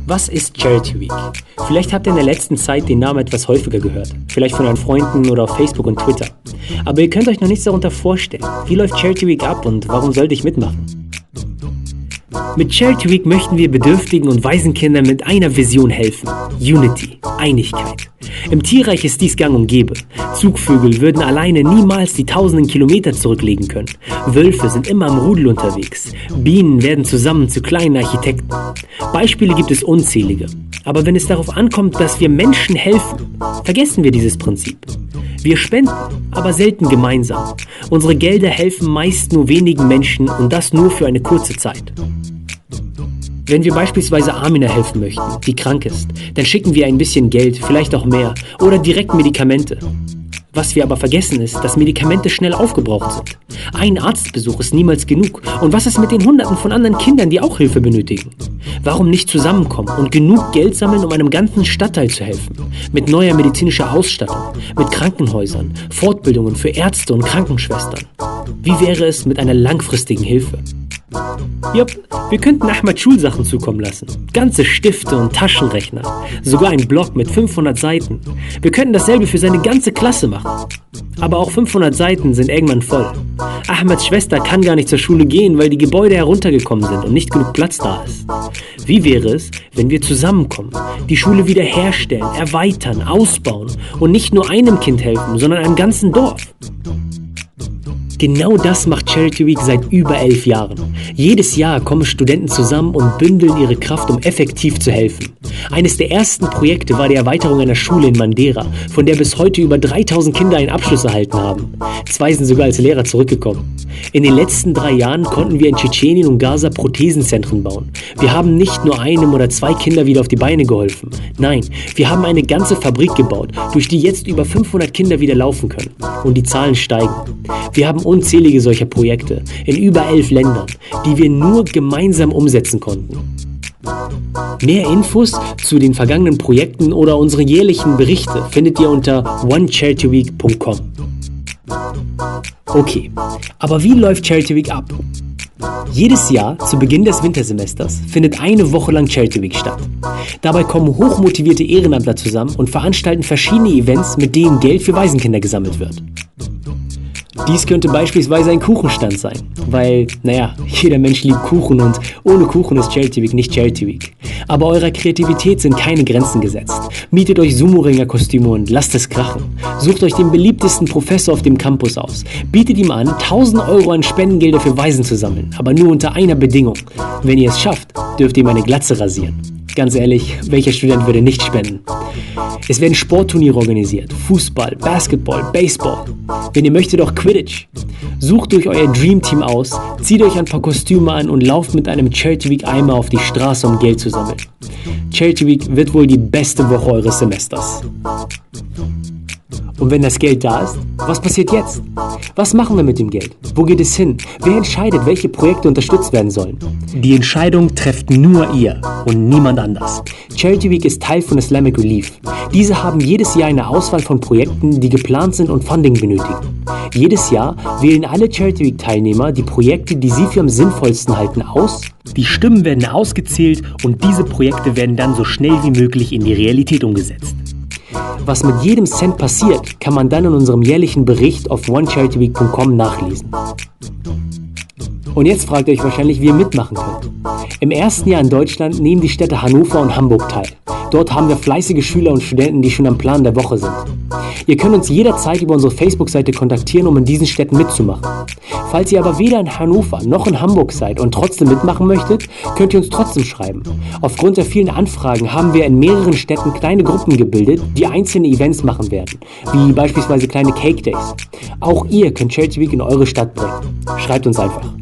Was ist Charity Week? Vielleicht habt ihr in der letzten Zeit den Namen etwas häufiger gehört. Vielleicht von euren Freunden oder auf Facebook und Twitter. Aber ihr könnt euch noch nichts darunter vorstellen. Wie läuft Charity Week ab und warum sollte ich mitmachen? Mit Charity Week möchten wir bedürftigen und Waisenkindern mit einer Vision helfen. Unity, Einigkeit. Im Tierreich ist dies gang und gäbe. Zugvögel würden alleine niemals die tausenden Kilometer zurücklegen können. Wölfe sind immer im Rudel unterwegs. Bienen werden zusammen zu kleinen Architekten. Beispiele gibt es unzählige. Aber wenn es darauf ankommt, dass wir Menschen helfen, vergessen wir dieses Prinzip. Wir spenden, aber selten gemeinsam. Unsere Gelder helfen meist nur wenigen Menschen und das nur für eine kurze Zeit. Wenn wir beispielsweise Amina helfen möchten, die krank ist, dann schicken wir ein bisschen Geld, vielleicht auch mehr, oder direkt Medikamente. Was wir aber vergessen ist, dass Medikamente schnell aufgebraucht sind. Ein Arztbesuch ist niemals genug. Und was ist mit den Hunderten von anderen Kindern, die auch Hilfe benötigen? Warum nicht zusammenkommen und genug Geld sammeln, um einem ganzen Stadtteil zu helfen? Mit neuer medizinischer Ausstattung, mit Krankenhäusern, Fortbildungen für Ärzte und Krankenschwestern. Wie wäre es mit einer langfristigen Hilfe? Jupp, wir könnten Ahmad Schulsachen zukommen lassen. Ganze Stifte und Taschenrechner. Sogar ein Blog mit 500 Seiten. Wir könnten dasselbe für seine ganze Klasse machen. Aber auch 500 Seiten sind irgendwann voll. Ahmads Schwester kann gar nicht zur Schule gehen, weil die Gebäude heruntergekommen sind und nicht genug Platz da ist. Wie wäre es, wenn wir zusammenkommen, die Schule wiederherstellen, erweitern, ausbauen und nicht nur einem Kind helfen, sondern einem ganzen Dorf? Genau das macht Charity Week seit über 11 Jahren. Jedes Jahr kommen Studenten zusammen und bündeln ihre Kraft, um effektiv zu helfen. Eines der ersten Projekte war die Erweiterung einer Schule in Mandera, von der bis heute über 3000 Kinder einen Abschluss erhalten haben. 2 sind sogar als Lehrer zurückgekommen. In den letzten 3 Jahren konnten wir in Tschetschenien und Gaza Prothesenzentren bauen. Wir haben nicht nur einem oder 2 Kinder wieder auf die Beine geholfen. Nein, wir haben eine ganze Fabrik gebaut, durch die jetzt über 500 Kinder wieder laufen können. Und die Zahlen steigen. Wir haben unzählige solcher Projekte in über 11 Ländern, die wir nur gemeinsam umsetzen konnten. Mehr Infos zu den vergangenen Projekten oder unsere jährlichen Berichte findet ihr unter onecharityweek.com. Okay, aber wie läuft Charity Week ab? Jedes Jahr zu Beginn des Wintersemesters findet eine Woche lang Charity Week statt. Dabei kommen hochmotivierte Ehrenamtler zusammen und veranstalten verschiedene Events, mit denen Geld für Waisenkinder gesammelt wird. Dies könnte beispielsweise ein Kuchenstand sein, weil, jeder Mensch liebt Kuchen und ohne Kuchen ist Charity Week nicht Charity Week. Aber eurer Kreativität sind keine Grenzen gesetzt. Mietet euch Sumo-Ringer-Kostüme und lasst es krachen. Sucht euch den beliebtesten Professor auf dem Campus aus. Bietet ihm an, 1000 Euro an Spendengelder für Waisen zu sammeln, aber nur unter einer Bedingung. Wenn ihr es schafft, dürft ihr ihm eine Glatze rasieren. Ganz ehrlich, welcher Student würde nicht spenden? Es werden Sportturniere organisiert, Fußball, Basketball, Baseball. Wenn ihr möchtet, auch Quidditch. Sucht euch euer Dream Team aus, zieht euch ein paar Kostüme an und lauft mit einem Charity Week Eimer auf die Straße, um Geld zu sammeln. Charity Week wird wohl die beste Woche eures Semesters. Und wenn das Geld da ist, was passiert jetzt? Was machen wir mit dem Geld? Wo geht es hin? Wer entscheidet, welche Projekte unterstützt werden sollen? Die Entscheidung trefft nur ihr und niemand anders. Charity Week ist Teil von Islamic Relief. Diese haben jedes Jahr eine Auswahl von Projekten, die geplant sind und Funding benötigen. Jedes Jahr wählen alle Charity Week Teilnehmer die Projekte, die sie für am sinnvollsten halten, aus. Die Stimmen werden ausgezählt und diese Projekte werden dann so schnell wie möglich in die Realität umgesetzt. Was mit jedem Cent passiert, kann man dann in unserem jährlichen Bericht auf onecharityweek.com nachlesen. Und jetzt fragt ihr euch wahrscheinlich, wie ihr mitmachen könnt. Im ersten Jahr in Deutschland nehmen die Städte Hannover und Hamburg teil. Dort haben wir fleißige Schüler und Studenten, die schon am Plan der Woche sind. Ihr könnt uns jederzeit über unsere Facebook-Seite kontaktieren, um in diesen Städten mitzumachen. Falls ihr aber weder in Hannover noch in Hamburg seid und trotzdem mitmachen möchtet, könnt ihr uns trotzdem schreiben. Aufgrund der vielen Anfragen haben wir in mehreren Städten kleine Gruppen gebildet, die einzelne Events machen werden, wie beispielsweise kleine Cake Days. Auch ihr könnt Charity Week in eure Stadt bringen. Schreibt uns einfach.